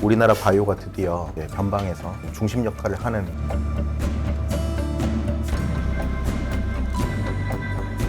우리나라 바이오가 드디어 변방에서 중심 역할을 하는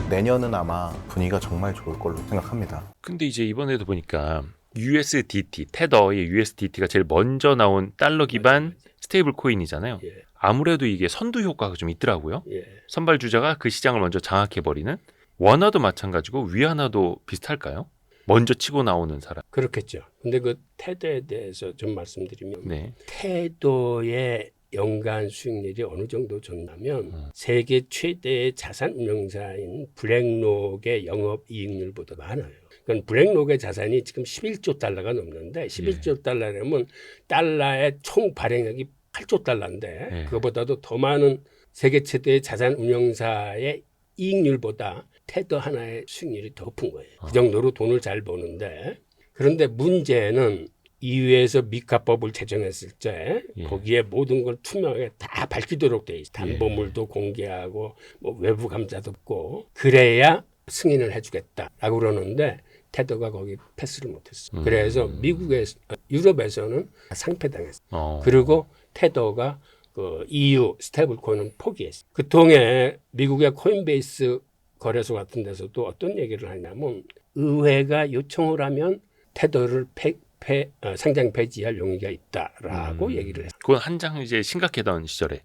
내년은 아마 분위기가 정말 좋을 걸로 생각합니다. 근데 이제 이번에도 보니까 USDT, 테더의 USDT가 제일 먼저 나온 달러 기반 스테이블 코인이잖아요. 예. 아무래도 이게 선두 효과가 좀 있더라고요. 예. 선발 주자가 그 시장을 먼저 장악해버리는. 원화도 마찬가지고 위안화도 비슷할까요? 먼저 치고 나오는 사람. 그렇겠죠. 근데 그 테더에 대해서 좀 말씀드리면 네. 테더의 연간 수익률이 어느 정도 좋냐면 세계 최대의 자산 운용사인 블랙록의 영업 이익률보다 많아요. 그러니까 블랙록의 자산이 지금 11조 달러가 넘는데 11조 달러라면 달러의 총 발행액이 8조 달러인데 그거보다도 더 많은 세계 최대의 자산 운용사의 이익률보다 테더 하나의 수익률이 더 높은 거예요. 그 정도로 돈을 잘 버는데 그런데 문제는 EU에서 미카법을 제정했을 때 거기에 모든 걸 투명하게 다 밝히도록 돼 있어요. 담보물도 공개하고 뭐 외부 감사도 없고 그래야 승인을 해주겠다라고 그러는데 테더가 거기 패스를 못했어요. 그래서 미국에서 유럽에서는 상폐당했어요. 그리고 테더가 그 EU 스테이블코인은 포기했어요. 그 통해 미국의 코인베이스 거래소 같은 데서도 어떤 얘기를 하냐면 의회가 요청을 하면 테더를 상장 폐지할 용의가 있다라고 얘기를 했어요. 그건 한창 이제 심각하던 시절에.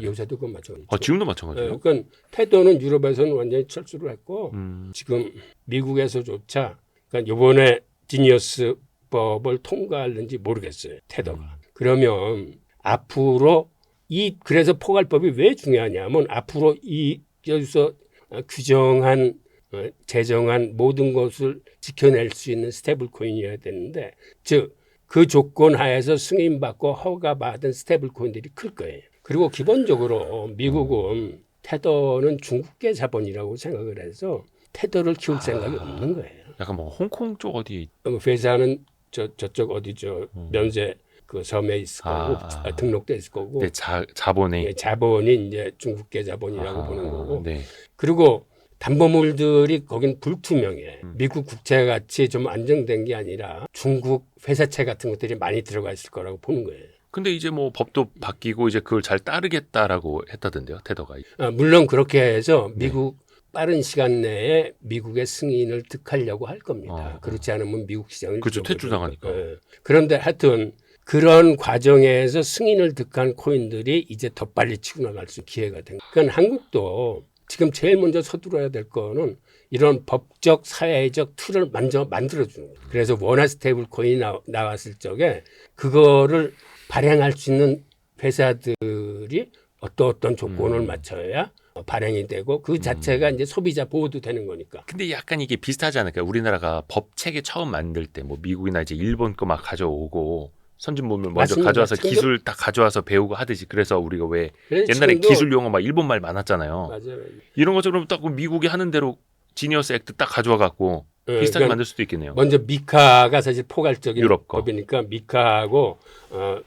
요새도 그건 마찬가지죠. 지금도 마찬가지예요. 그러니까 테더는 유럽에서는 완전히 철수를 했고 지금 미국에서조차 그러니까 이번에 지니어스 법을 통과할는지 모르겠어요. 테더가. 그러면 앞으로 그래서 포괄법이 왜 중요하냐면 앞으로 여기서 규정한 제정한 모든 것을 지켜낼 수 있는 스테이블 코인이어야 되는데 즉 그 조건 하에서 승인받고 허가받은 스테이블 코인들이 클 거예요. 그리고 기본적으로 미국은 테더는 중국계 자본이라고 생각을 해서 테더를 키울 생각이 없는 거예요. 약간 뭐 홍콩 쪽 어디 회사는 저쪽 어디죠 면세 그 섬에 있을 거고 등록돼 있을 거고 네, 자본이 이제 중국계 자본이라고 보는 거고 네. 그리고 담보물들이 거긴 불투명해. 미국 국채같이 좀 안정된 게 아니라 중국 회사채 같은 것들이 많이 들어가 있을 거라고 보는 거예요. 근데 이제 뭐 법도 바뀌고 이제 그걸 잘 따르겠다라고 했다던데요, 테더가. 물론 그렇게 해서 미국 빠른 시간 내에 미국의 승인을 득하려고 할 겁니다. 그렇지 않으면 미국 시장을 그렇죠, 퇴출당하니까. 그런데 하여튼 그런 과정에서 승인을 득한 코인들이 이제 더 빨리 치고 나갈 수 기회가 된 거예요. 그러니까 한국도 지금 제일 먼저 서두러야 될 거는 이런 법적 사회적 틀을 먼저 만들어주는 거예요. 그래서 원화 스테이블 코인이 나왔을 적에 그거를 발행할 수 있는 회사들이 어떤 조건을 맞춰야 발행이 되고 그 자체가 이제 소비자 보호도 되는 거니까. 근데 약간 이게 비슷하지 않을까요? 우리나라가 법 체계 처음 만들 때 뭐 미국이나 이제 일본 거 막 가져오고 선진범을 먼저 맞습니다. 가져와서 기술 딱 가져와서 배우고 하듯이 그래서 우리가 왜 옛날에 기술 용어 막 일본 말 많았잖아요. 맞아요. 이런 것처럼 딱 미국이 하는 대로 지니어스 액트 딱 가져와 갖고 비슷하게 그러니까 만들 수도 있겠네요. 먼저 미카가 사실 포괄적인 유럽 거. 법이니까 미카하고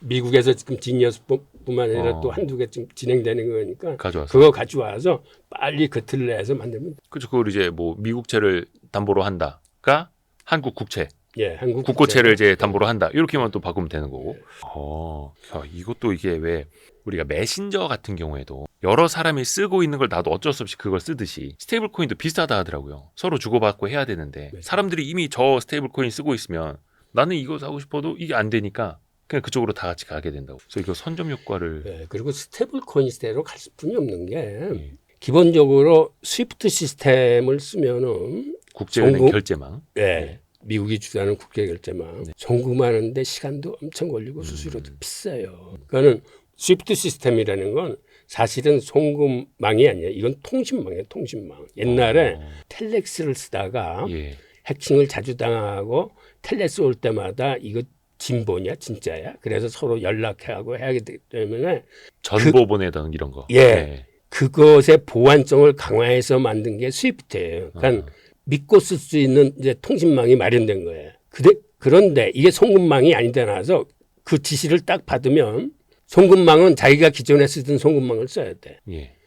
미국에서 지금 지니어스뿐만 아니라 또 한두 개 좀 진행되는 거니까 가져와서. 그거 가져와서 빨리 그 틀 내에서 만들면 그렇죠. 그걸 이제 뭐 미국채를 담보로 한다가 한국 국채. 한국 국고채를 이제 담보로 한다. 이렇게만 또 바꾸면 되는 거고. 이것도 이게 왜 우리가 메신저 같은 경우에도 여러 사람이 쓰고 있는 걸 나도 어쩔 수 없이 그걸 쓰듯이 스테이블 코인도 비슷하다 하더라고요. 서로 주고받고 해야 되는데 사람들이 이미 저 스테이블 코인 쓰고 있으면 나는 이거 사고 싶어도 이게 안 되니까 그냥 그쪽으로 다 같이 가게 된다고. 그래서 이거 선점 효과를 그리고 스테이블 코인대로 갈 수뿐이 없는 게 기본적으로 스위프트 시스템을 쓰면은 국제은행 결제망. 미국이 주도하는 국제결제망 송금하는데 시간도 엄청 걸리고 수수료도 비싸요. 그러니까는 스위프트 시스템이라는 건 사실은 송금망이 아니에요. 이건 통신망이에요. 통신망. 옛날에 텔렉스를 쓰다가 해킹을 자주 당하고 텔렉스 올 때마다 이거 진보냐 진짜야? 그래서 서로 연락하고 해야 되기 때문에 전보 보내던 이런 거. 그것의 보안성을 강화해서 만든 게 스위프트예요. 그러니까 믿고 쓸 수 있는 이제 통신망이 마련된 거예요. 그런데 이게 송금망이 아닌데 나와서 그 지시를 딱 받으면 송금망은 자기가 기존에 쓰던 송금망을 써야 돼.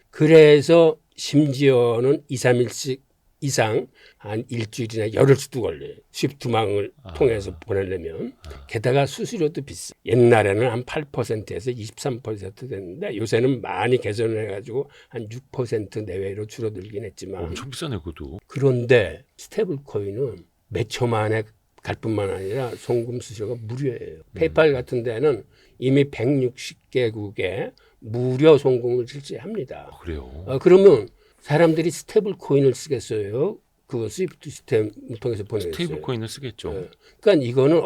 그래서 심지어는 2, 3일씩 이상 한 일주일이나 열흘 수도 걸려요. 스위프트망을 통해서 보내려면. 게다가 수수료도 비싸. 옛날에는 한 8%에서 23% 됐는데 요새는 많이 개선을 해가지고 한 6% 내외로 줄어들긴 했지만 엄청 비싸네 그것도. 그런데 스테이블 코인은 몇 초 만에 갈 뿐만 아니라 송금 수수료가 무료예요. 페이팔 같은 데는 이미 160개국에 무료 송금을 실시합니다. 그래요. 그러면 사람들이 스테이블 코인을 쓰겠어요? 그 스위프트 시스템을 통해서 보내겠어요? 스테이블 코인을 쓰겠죠. 네. 그러니까 이거는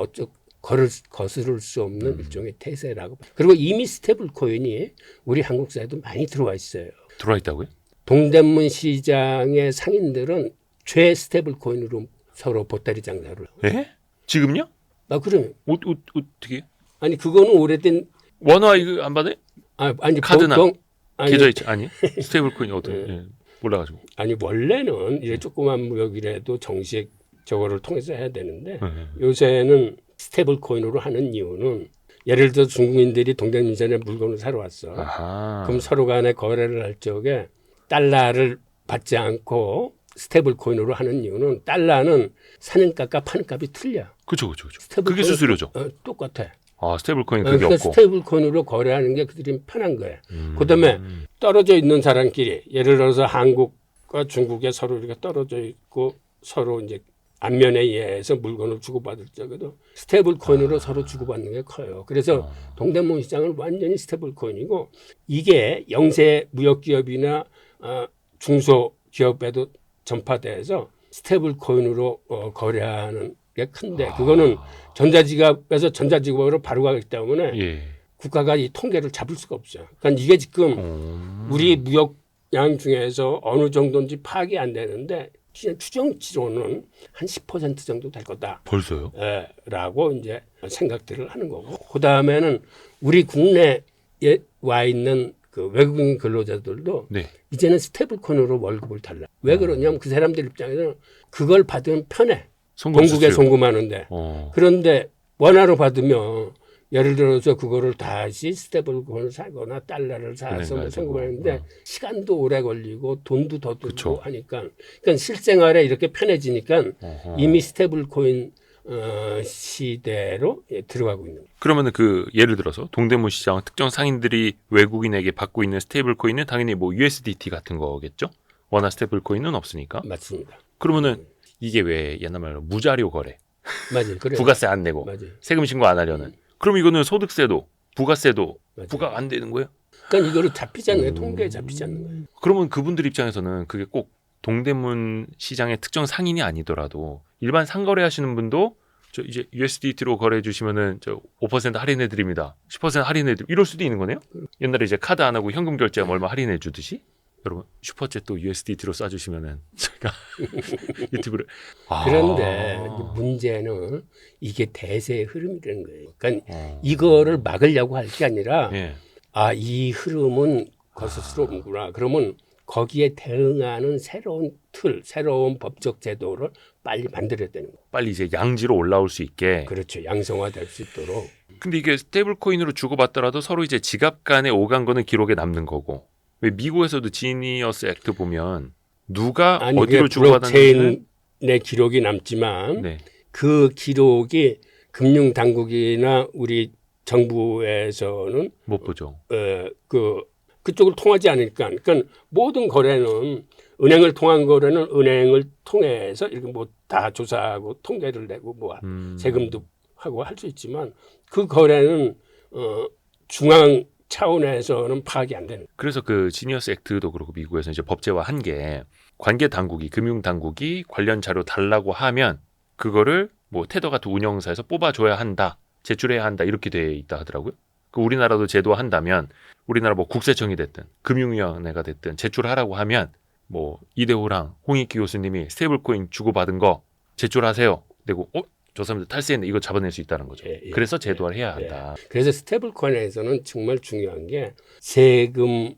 거스를 수 없는 일종의 태세라고. 그리고 이미 스테이블 코인이 우리 한국 사회도 많이 들어와 있어요. 들어와 있다고요? 동대문 시장의 상인들은 최 스테이블 코인으로 서로 보따리 장사를 하고. 예? 지금요? 그러면 어떻게? 아니 그거는 오래된 원화 이거 안 받아요? 아니 카드나 보통 아니, 계좌이체 아니? 스테이블 코인이 어떻게? 예. 몰라가지고. 아니 원래는 이제 조그만 무역이라도 정식 저거를 통해서 해야 되는데 네. 요새는 스테이블 코인으로 하는 이유는 예를 들어 중국인들이 동대문시장에 물건을 사러 왔어. 아하. 그럼 서로 간에 거래를 할 적에 달러를 받지 않고 스테이블 코인으로 하는 이유는 달러는 사는 값과 파는 값이 틀려. 그렇죠. 스테이블 그게 코인- 수수료죠. 똑같아. 아 스테이블 코인 그게 그러니까 없고. 스테이블 코인으로 거래하는 게 그들이 편한 거예요. 그다음에 떨어져 있는 사람끼리 예를 들어서 한국과 중국에 서로 이렇게 떨어져 있고 서로 이제 안면에 의해서 물건을 주고받을 적에도 스테이블 코인으로 서로 주고받는 게 커요. 그래서 동대문 시장은 완전히 스테이블 코인이고 이게 영세 무역 기업이나 중소 기업에도 전파돼서 스테이블 코인으로 거래하는 게 큰데 그거는 전자지갑에서 전자지갑으로 바로 가기 때문에 예. 국가가 이 통계를 잡을 수가 없어요. 그러니까 이게 지금 우리 무역량 중에서 어느 정도인지 파악이 안 되는데 그냥 추정치로는 한 10% 정도 될 거다. 벌써요? 라고 이제 생각들을 하는 거고. 그 다음에는 우리 국내에 와 있는 그 외국인 근로자들도 네. 이제는 스테이블 코인으로 월급을 달라. 왜 그러냐면 그 사람들 입장에서는 그걸 받으면 편해. 송금 본국에 수수료. 송금하는데. 그런데 원화로 받으면 예를 들어서 그거를 다시 스테이블 코인을 사거나 달러를 사서 뭐 송금하는데 시간도 오래 걸리고 돈도 더 들고 그쵸. 하니까 그러니까 실생활에 이렇게 편해지니까 이미 스테이블 코인 시대로 들어가고 있는 거예요. 그러면은 그 예를 들어서 동대문 시장 특정 상인들이 외국인에게 받고 있는 스테이블 코인은 당연히 뭐 USDT 같은 거겠죠? 원화 스테이블 코인은 없으니까. 맞습니다. 그러면은 이게 왜 옛날 말로 무자료 거래, 맞아요. 그래요. 부가세 안 내고 맞아요. 세금 신고 안 하려는. 그럼 이거는 소득세도 부가세도 맞아요. 부과가 안 되는 거예요? 그러니까 이거를 잡히지 않는 거예요. 통계에 잡히지 않는 거예요. 그러면 그분들 입장에서는 그게 꼭 동대문 시장의 특정 상인이 아니더라도 일반 상거래 하시는 분도 저 이제 USDT로 거래해 주시면은 저 5% 할인해 드립니다. 10% 할인해 드립니다. 이럴 수도 있는 거네요. 옛날에 이제 카드 안 하고 현금 결제하면 얼마 할인해 주듯이. 여러분 슈퍼챗도 USDT로 쏴주시면은 저희가 유튜브를 그런데 문제는 이게 대세의 흐름이라는 거예요. 그러니까 이거를 막으려고 할 게 아니라 예. 이 흐름은 거스스러운구나. 그러면 거기에 대응하는 새로운 틀, 새로운 법적 제도를 빨리 만들어야 되는 거예요. 빨리 이제 양지로 올라올 수 있게. 그렇죠. 양성화될 수 있도록. 근데 이게 스테이블 코인으로 주고받더라도 서로 이제 지갑 간에 오간 거는 기록에 남는 거고. 왜 미국에서도 지니어스 액트 보면 누가 아니, 어디로 그게 주고받았는지는 블록체인의 기록이 남지만 네. 그 기록이 금융 당국이나 우리 정부에서는 못 보죠. 그쪽을 통하지 않으니까. 그러니까 모든 거래는 은행을 통한 거래는 은행을 통해서 이렇게 뭐 다 조사하고 통계를 내고 뭐 세금도 하고 할 수 있지만 그 거래는 중앙 차원에서는 파악이 안 되는. 그래서 그 지니어스 액트도 그렇고 미국에서 이제 법제화한 게 관계 당국이 금융 당국이 관련 자료 달라고 하면 그거를 뭐 테더 같은 운영사에서 뽑아줘야 한다, 제출해야 한다 이렇게 돼 있다 하더라고요. 그 우리나라도 제도한다면 우리나라 뭐 국세청이 됐든 금융위원회가 됐든 제출하라고 하면 뭐 이대호랑 홍익기 교수님이 스테이블코인 주고받은 거 제출하세요. 내고 저 사람들 탈세했네 이거 잡아낼 수 있다는 거죠. 그래서 제도화를 해야 한다. 그래서 스테이블코인에서는 정말 중요한 게 세금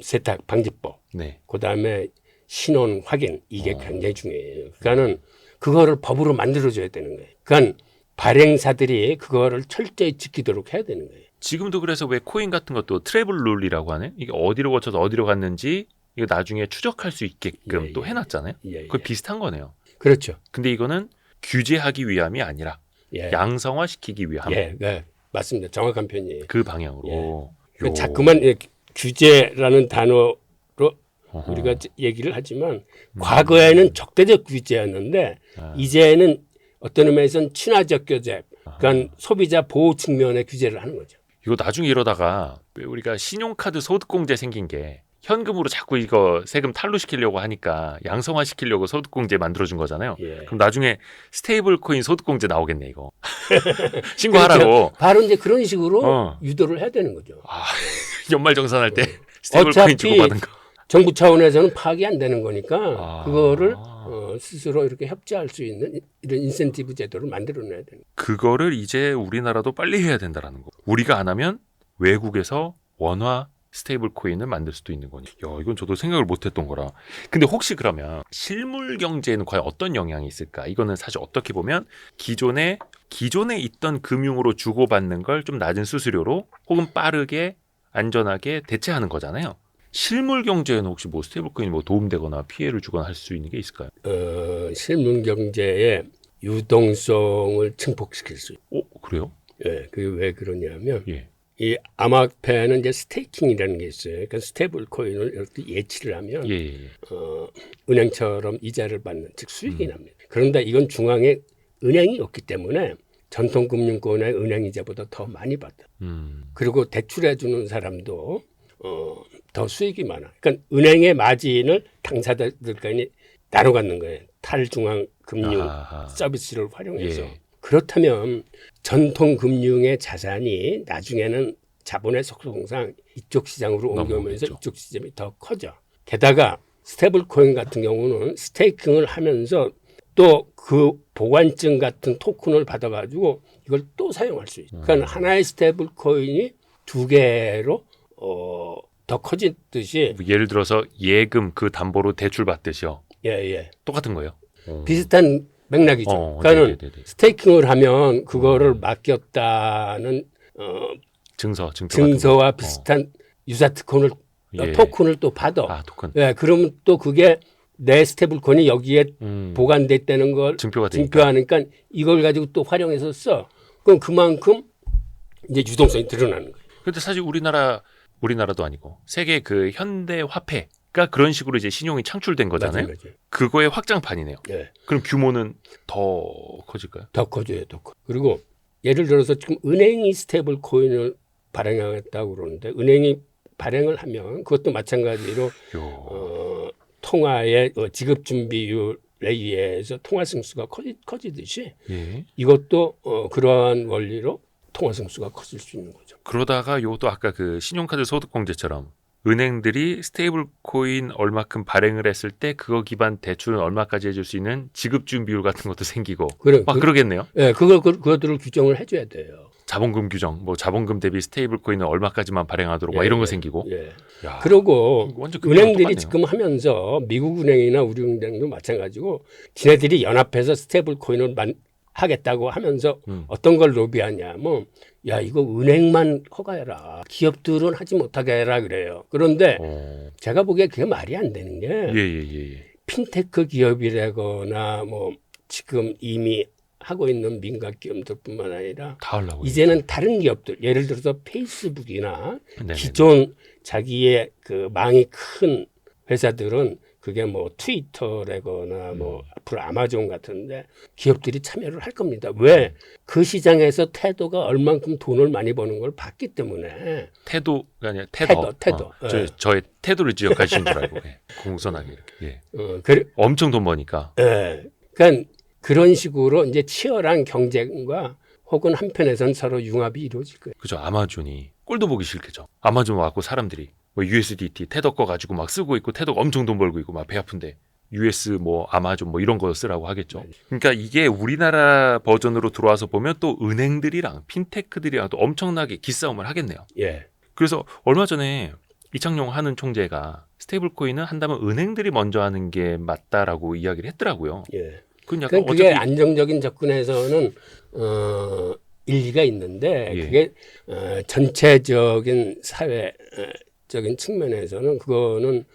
세탁 방지법, 네. 그다음에 신원 확인 이게 굉장히 중요해요. 그러니까는 그거를 법으로 만들어줘야 되는 거예요. 그러니까 발행사들이 그거를 철저히 지키도록 해야 되는 거예요. 지금도 그래서 왜 코인 같은 것도 트래블 룰이라고 하네. 이게 어디로 거쳐서 어디로 갔는지 이거 나중에 추적할 수 있게끔 예, 또 예. 해놨잖아요. 예, 그거 예. 비슷한 거네요. 그렇죠. 근데 이거는 규제하기 위함이 아니라 예. 양성화시키기 위함. 예, 네, 맞습니다. 정확한 표현이에요. 그 방향으로. 그 요. 자꾸만 규제라는 단어로 어허. 우리가 얘기를 하지만 과거에는 적대적 규제였는데 아. 이제는 어떤 의미에서는 친화적 규제, 그러니까 소비자 보호 측면의 규제를 하는 거죠. 이거 나중에 이러다가 왜 우리가 신용카드 소득공제 생긴 게 현금으로 자꾸 이거 세금 탈루시키려고 하니까 양성화시키려고 소득공제 만들어준 거잖아요. 예. 그럼 나중에 스테이블 코인 소득공제 나오겠네 이거. 신고하라고. 그렇죠. 바로 이제 그런 식으로 어. 유도를 해야 되는 거죠. 아, 연말정산할 때 스테이블 코인 어차피 주고받은 거. 정부 차원에서는 파악이 안 되는 거니까 아. 그거를 스스로 이렇게 협조할 수 있는 이런 인센티브 제도를 만들어내야 되는 거예요. 그거를 이제 우리나라도 빨리 해야 된다라는 거. 우리가 안 하면 외국에서 원화 스테이블 코인을 만들 수도 있는 거니. 야, 이건 저도 생각을 못했던 거라. 근데 혹시 그러면 실물 경제에는 과연 어떤 영향이 있을까? 이거는 사실 어떻게 보면 기존에 있던 금융으로 주고받는 걸 좀 낮은 수수료로 혹은 빠르게 안전하게 대체하는 거잖아요. 실물 경제에는 혹시 뭐 스테이블 코인이 뭐 도움되거나 피해를 주거나 할 수 있는 게 있을까요? 실물 경제의 유동성을 증폭시킬 수 있어요. 그래요? 예, 그게 왜 그러냐면 예. 이 암호화폐는 이제 스테이킹이라는 게 있어요. 그러니까 스테이블 코인을 이렇게 예치를 하면 예. 은행처럼 이자를 받는 즉 수익이 납니다. 그런데 이건 중앙에 은행이 없기 때문에 전통 금융권의 은행 이자보다 더 많이 받아. 그리고 대출해 주는 사람도 더 수익이 많아. 그러니까 은행의 마진을 당사자들끼리 나눠 갖는 거예요. 탈중앙 금융 아하. 서비스를 활용해서. 예. 그렇다면 전통 금융의 자산이 나중에는 자본의 속성상 이쪽 시장으로 옮겨오면서 넘어오겠죠. 이쪽 시장이 더 커져. 게다가 스테이블 코인 같은 경우는 스테이킹을 하면서 또 그 보관증 같은 토큰을 받아가지고 이걸 또 사용할 수 있어요. 그러니까 하나의 스테이블 코인이 두 개로 더 커지듯이 예를 들어서 예금 그 담보로 대출 받듯이요. 예. 똑같은 거예요. 비슷한 맥락이죠. 그러니까 네네네네. 스테이킹을 하면 그거를 맡겼다는 증서와 비슷한 유사 토큰을 예. 토큰을 또 받아. 아, 토큰. 예, 그러면 또 그게 내 스테이블코인이 여기에 보관됐다는 걸 증표가 되니까. 증표하니까 이걸 가지고 또 활용해서 써. 그럼 그만큼 이제 유동성이 드러나는 거예요. 근데 사실 우리나라도 아니고 세계 그 현대 화폐가 그런 식으로 이제 신용이 창출된 거잖아요. 맞아요. 그거의 확장판이네요. 예, 그럼 규모는 더 커질까요? 더 커져요, 더 커. 그리고 예를 들어서 지금 은행이 스테이블코인을 발행하겠다고 그러는데 은행이 발행을 하면 그것도 마찬가지로 통화의 지급 준비율에 의해서 통화 승수가 커지듯이 예. 이것도 그러한 원리로 통화 승수가 커질 수 있는 거죠. 그러다가 요것도 아까 그 신용카드 소득공제처럼 은행들이 스테이블 코인 얼마큼 발행을 했을 때 그거 기반 대출은 얼마까지 해줄 수 있는 지급 준비율 같은 것도 생기고 막 그러겠네요. 예, 그것들을 규정을 해줘야 돼요. 자본금 규정, 뭐 자본금 대비 스테이블 코인은 얼마까지만 발행하도록 막 이런 거 생기고. 예. 야, 그리고 완전 그거랑 은행들이 똑같네요. 지금 하면서 미국 은행이나 우리 은행도 마찬가지고 지네들이 연합해서 스테이블 코인을 하겠다고 하면서 어떤 걸 로비하냐면 야 이거 은행만 허가해라. 기업들은 하지 못하게 해라 그래요. 그런데 제가 보기에 그게 말이 안 되는 게 예. 핀테크 기업이라거나 뭐 지금 이미 하고 있는 민간 기업들뿐만 아니라 다 하려고 이제는 다른 기업들 예를 들어서 페이스북이나 네네네. 기존 자기의 그 망이 큰 회사들은 그게 뭐 트위터라거나 뭐 앞으로 아마존 같은데 기업들이 참여를 할 겁니다. 왜? 그 시장에서 테더가 얼만큼 돈을 많이 버는 걸 봤기 때문에. 태도가 아니라 테더. 테더. 예. 저의 태도를 지적하시는 줄 알고 공손하게 이렇게. 예. 그래, 엄청 돈 버니까. 예. 그러니까 그런 식으로 이제 치열한 경쟁과 혹은 한편에선 서로 융합이 이루어질 거예요. 그죠. 아마존이 꼴도 보기 싫겠죠. 아마존 와갖고 사람들이 뭐 USDT 테더 거 가지고 막 쓰고 있고 테더가 엄청 돈 벌고 있고 막 배 아픈데 US 뭐 아마존 뭐 이런 거 쓰라고 하겠죠. 그러니까 이게 우리나라 버전으로 들어와서 보면 또 은행들이랑 핀테크들이랑 또 엄청나게 기싸움을 하겠네요. 예. 그래서 얼마 전에 이창용 하는 총재가 스테이블 코인은 한다면 은행들이 먼저 하는 게 맞다라고 이야기를 했더라고요. 예. 그건 약간 그게 어차피 안정적인 접근에서는 일리가 있는데 예. 그게 전체적인 사회적인 측면에서는 그거는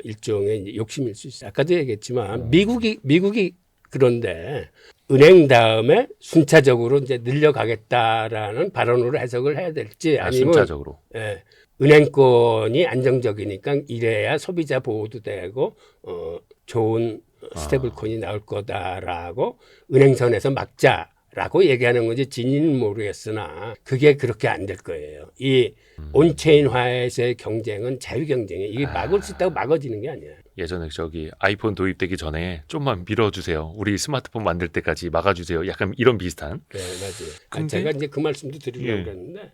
일종의 이제 욕심일 수 있어요. 아까도 얘기했지만 미국이 그런데 은행 다음에 순차적으로 이제 늘려가겠다라는 발언으로 해석을 해야 될지 아니면 순차적으로. 예, 은행권이 안정적이니까 이래야 소비자 보호도 되고 좋은 스테이블 코인이 나올 거다라고 은행선에서 막자라고 얘기하는 건지 진위는 모르겠으나 그게 그렇게 안 될 거예요. 이 온체인화에서의 경쟁은 자유 경쟁이에요. 이게 막을 수 있다고 막아지는 게 아니에요. 예전에 저기 아이폰 도입되기 전에 좀만 밀어주세요. 우리 스마트폰 만들 때까지 막아주세요. 약간 이런 비슷한. 네, 맞아요. 근데- 제가 이제 그 말씀도 드리려고 예. 그랬는데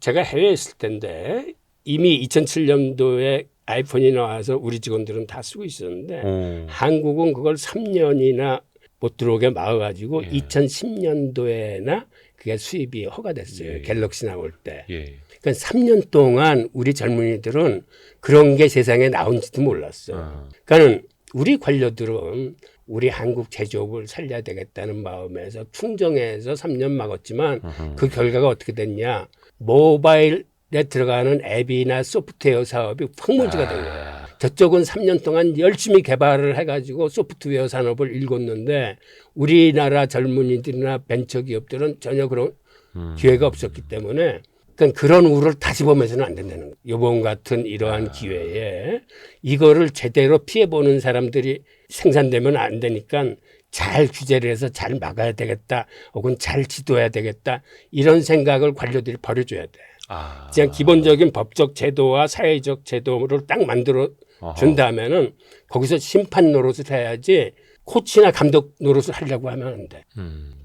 제가 해외에 있을 텐데 이미 2007년도에 아이폰이 나와서 우리 직원들은 다 쓰고 있었는데 오. 한국은 그걸 3년이나 못 들어오게 막아가지고 예. 2010년도에나 그게 수입이 허가됐어요. 예. 갤럭시 나올 때. 예. 그러니까 3년 동안 우리 젊은이들은 그런 게 세상에 나온지도 몰랐어요. 아. 그러니까는 우리 관료들은 우리 한국 제조업을 살려야 되겠다는 마음에서 충정해서 3년 막았지만 어허. 그 결과가 어떻게 됐냐. 모바일에 들어가는 앱이나 소프트웨어 사업이 확문지가 된 거예요. 저쪽은 3년 동안 열심히 개발을 해가지고 소프트웨어 산업을 일궜는데 우리나라 젊은이들이나 벤처기업들은 전혀 그런 기회가 없었기 때문에 그러니까 그런 우를 다시 보면서는 안 된다는 거예요. 이번 같은 이러한 기회에 이거를 제대로 피해보는 사람들이 생산되면 안 되니까 잘 규제를 해서 잘 막아야 되겠다 혹은 잘 지도해야 되겠다 이런 생각을 관료들이 버려줘야 돼. 아. 그냥 기본적인 법적 제도와 사회적 제도를 딱 만들어 준다면은 거기서 심판 노릇을 해야지 코치나 감독 노릇을 하려고 하면 안 돼.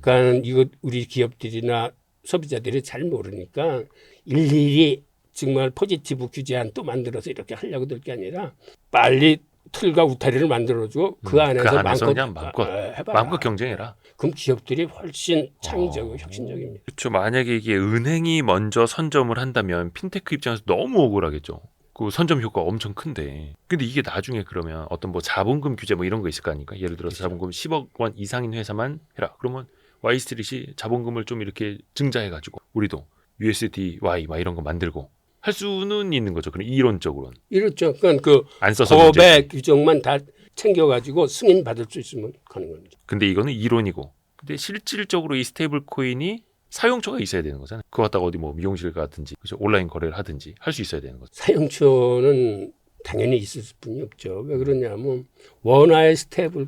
그러니까 이거 우리 기업들이나 소비자들이 잘 모르니까 일일이 정말 포지티브 규제안 또 만들어서 이렇게 하려고 들 게 아니라 빨리 틀과 우타리를 만들어주고 그 안에서 그냥 마음껏 해봐라. 마음껏 경쟁해라. 그럼 기업들이 훨씬 창의적이고 혁신적입니다. 그렇죠. 만약에 이게 은행이 먼저 선점을 한다면 핀테크 입장에서 너무 억울하겠죠. 그 선점 효과가 엄청 큰데. 근데 이게 나중에 그러면 어떤 뭐 자본금 규제 뭐 이런 거 있을 거 아닙니까? 예를 들어서 자본금 10억 원 이상인 회사만 해라. 그러면 와이스트릿이 자본금을 좀 이렇게 증자해가지고 우리도 USDY 막 이런 거 만들고 할 수는 있는 거죠. 그럼 이론적으로는 이렇죠. 그러니까 그 안 써서 법의 문제지. 규정만 다 챙겨가지고 승인 받을 수 있으면 가능한 거죠. 근데 이거는 이론이고. 근데 실질적으로 이 스테이블 코인이 사용처가 있어야 되는 거잖아요. 그거 갖다가 어디 뭐 미용실 가든지 그죠? 온라인 거래를 하든지 할 수 있어야 되는 거죠. 사용처는 당연히 있을 뿐이 없죠. 왜 그러냐면 원화의 스테이블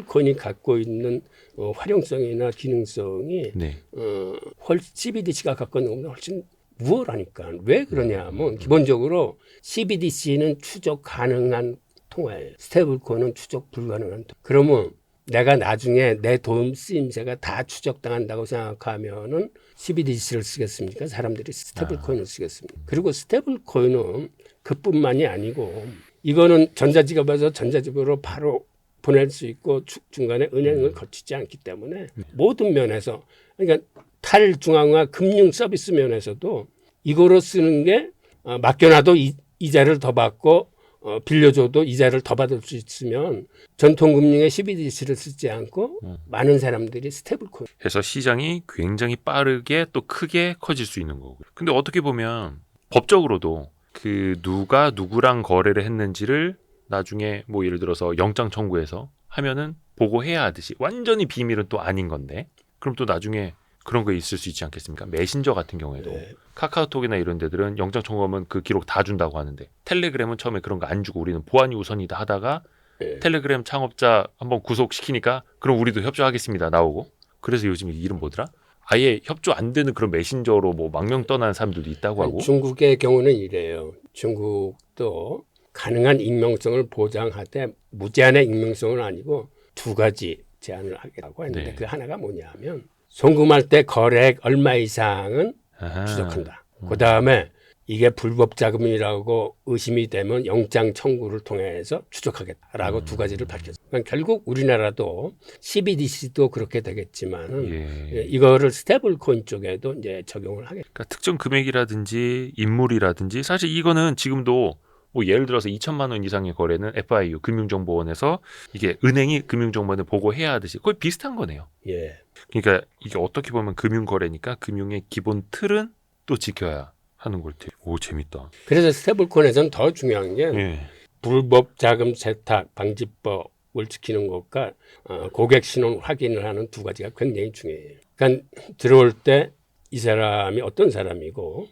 코인이 갖고 있는 활용성이나 기능성이 네. CBDC가 갖고 있는 것보다 훨씬 우월하니까. 왜 그러냐면 기본적으로 CBDC는 추적 가능한 통화예요. 스테이블 코인은 추적 불가능한 통화. 그러면 내가 나중에 내 돈 쓰임새가 다 추적당한다고 생각하면은 CBDC를 쓰겠습니까? 사람들이 스테이블 코인을 쓰겠습니까? 그리고 스테이블 코인은 그뿐만이 아니고 이거는 전자지갑에서 전자지갑으로 바로 보낼 수 있고 중간에 은행을 거치지 않기 때문에 모든 면에서 그러니까 탈중앙화 금융 서비스 면에서도 이거로 쓰는 게 맡겨놔도 이자를 더 받고 빌려줘도 이자를 더 받을 수 있으면 전통금융의 CBDC를 쓰지 않고 많은 사람들이 스테이블 코인 해서 시장이 굉장히 빠르게 또 크게 커질 수 있는 거고. 근데 어떻게 보면 법적으로도 그 누가 누구랑 거래를 했는지를 나중에 뭐 예를 들어서 영장 청구해서 하면은 보고해야 하듯이 완전히 비밀은 또 아닌 건데 그럼 또 나중에 그런 거 있을 수 있지 않겠습니까? 메신저 같은 경우에도 카카오톡이나 이런 데들은 영장 청구하면 그 기록 다 준다고 하는데 텔레그램은 처음에 그런 거 안 주고 우리는 보안이 우선이다 하다가 텔레그램 창업자 한번 구속시키니까 그럼 우리도 협조하겠습니다 나오고 그래서 요즘 이름 뭐더라? 아예 협조 안 되는 그런 메신저로 뭐 망명 떠나는 사람들도 있다고 하고 중국의 경우는 이래요. 중국도 가능한 익명성을 보장하되 무제한의 익명성은 아니고 두 가지 제한을 하겠다고 했는데 네. 그 하나가 뭐냐면 송금할 때 거래액 얼마 이상은 아하. 추적한다. 그다음에 이게 불법 자금이라고 의심이 되면 영장 청구를 통해서 추적하겠다라고 두 가지를 밝혔어요. 그러니까 결국 우리나라도 CBDC도 그렇게 되겠지만 예. 이거를 스테이블 코인 쪽에도 이제 적용을 하겠다. 그러니까 특정 금액이라든지 인물이라든지 사실 이거는 지금도 뭐 예를 들어서 2천만 원 이상의 거래는 FIU 금융정보원에서 이게 은행이 금융정보원을 보고해야 하듯이 거의 비슷한 거네요. 예. 그러니까 이게 어떻게 보면 금융거래니까 금융의 기본 틀은 또 지켜야 하는 걸 테고. 오 재밌다. 그래서 스테이블 코인에서는 더 중요한 게 예. 불법 자금 세탁 방지법을 지키는 것과 고객 신원 확인을 하는 두 가지가 굉장히 중요해요. 그러니까 들어올 때 이 사람이 어떤 사람이고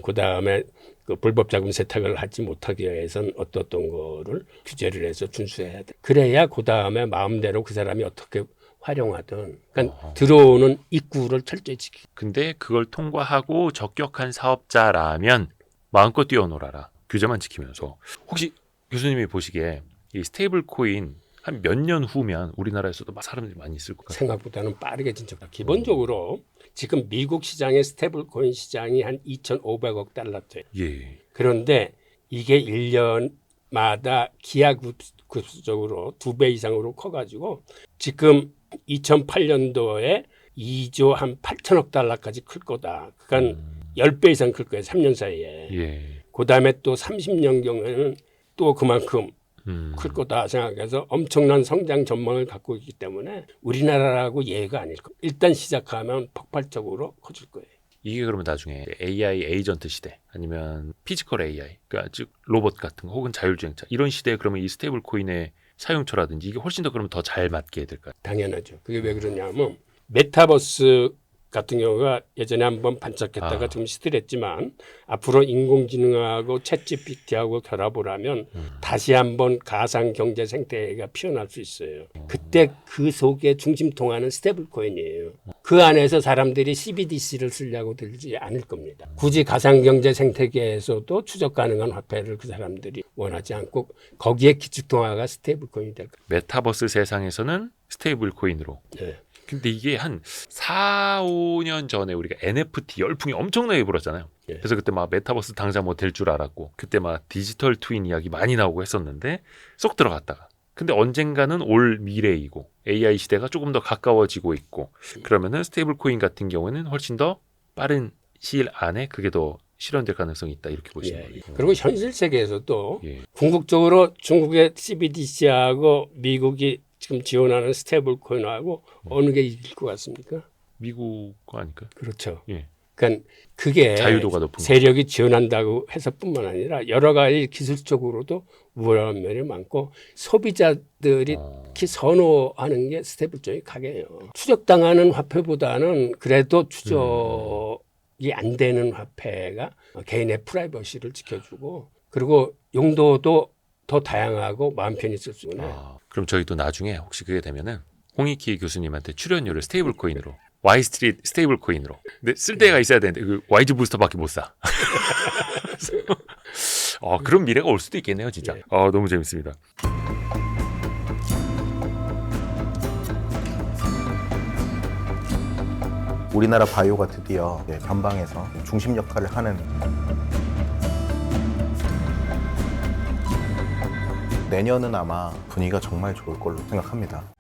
그 다음에 그 불법 자금 세탁을 하지 못하기 위해서는 어떤 거를 규제를 해서 준수해야 돼. 그래야 그 다음에 마음대로 그 사람이 어떻게 활용하든 그러니까 들어오는 입구를 철저히 지키. 근데 그걸 통과하고 적격한 사업자라면 마음껏 뛰어놀아라. 규제만 지키면서. 혹시 교수님이 보시기에 이 스테이블 코인 한 몇 년 후면 우리나라에서도 막 사람들이 많이 있을 것 같아요. 생각보다는 빠르게 진척다. 기본적으로 지금 미국 시장의 스테이블 코인 시장이 한 2,500억 달러 돼요. 예. 그런데 이게 1년마다 기하급수적으로 2배 이상으로 커가지고 지금 2008년도에 2조 한 8천억 달러까지 클 거다. 그러니까 10배 이상 클 거예요. 3년 사이에. 예. 그다음에 또 30년 경우에는 또 그만큼 클 거다 생각해서 엄청난 성장 전망을 갖고 있기 때문에 우리나라라고 예가 아닐 겁니다. 일단 시작하면 폭발적으로 커질 거예요. 이게 그러면 나중에 AI 에이전트 시대 아니면 피지컬 AI, 그러니까 즉 로봇 같은 거 혹은 자율주행차 이런 시대에 그러면 이 스테이블 코인의 사용처라든지 이게 훨씬 더 그러면 더 잘 맞게 될까요? 당연하죠. 그게 왜 그러냐면 메타버스 같은 경우가 예전에 한번 반짝했다가 좀 시들했지만 앞으로 인공지능하고 챗GPT하고 결합을 하면 다시 한번 가상 경제 생태계가 피어날 수 있어요. 그때 그 속에 중심통화는 스테이블 코인이에요. 그 안에서 사람들이 CBDC를 쓰려고 들지 않을 겁니다. 굳이 가상 경제 생태계에서도 추적 가능한 화폐를 그 사람들이 원하지 않고 거기에 기축통화가 스테이블 코인이 될 거예요. 메타버스 세상에서는 스테이블 코인으로. 네. 근데 이게 한 4, 5년 전에 우리가 NFT 열풍이 엄청나게 불었잖아요. 예. 그래서 그때 막 메타버스 당장 뭐 될 줄 알았고 그때 막 디지털 트윈 이야기 많이 나오고 했었는데 쏙 들어갔다가 근데 언젠가는 올 미래이고 AI 시대가 조금 더 가까워지고 있고 그러면은 스테이블 코인 같은 경우는 훨씬 더 빠른 시일 안에 그게 더 실현될 가능성이 있다 이렇게 보시는 예. 거예요. 그리고 현실 세계에서도 예. 궁극적으로 중국의 CBDC하고 미국이 지금 지원하는 스테이블 코인하고 어느 게 이길 것 같습니까? 미국 거 아닐까요? 그렇죠. 예. 그러니까 그게 자유도가 높은 세력이 지원한다고 해서뿐만 아니라 여러 가지 기술적으로도 우월한 면이 많고 소비자들이 특히 선호하는 게 스테이블 쪽이 강해요. 추적당하는 화폐보다는 그래도 추적이 안 되는 화폐가 개인의 프라이버시를 지켜주고 그리고 용도도 더 다양하고 마음 편히 쓸 수 있는. 그럼 저희도 나중에 혹시 그게 되면은 홍익희 교수님한테 출연료를 스테이블 코인으로 Y스트리트 스테이블 코인으로. 근데 쓸 데가 있어야 되는데 그 YG 부스터밖에 못 사. 그런 미래가 올 수도 있겠네요, 진짜. 너무 재밌습니다. 우리나라 바이오가 드디어 변방에서 중심 역할을 하는 내년은 아마 분위기가 정말 좋을 걸로 생각합니다.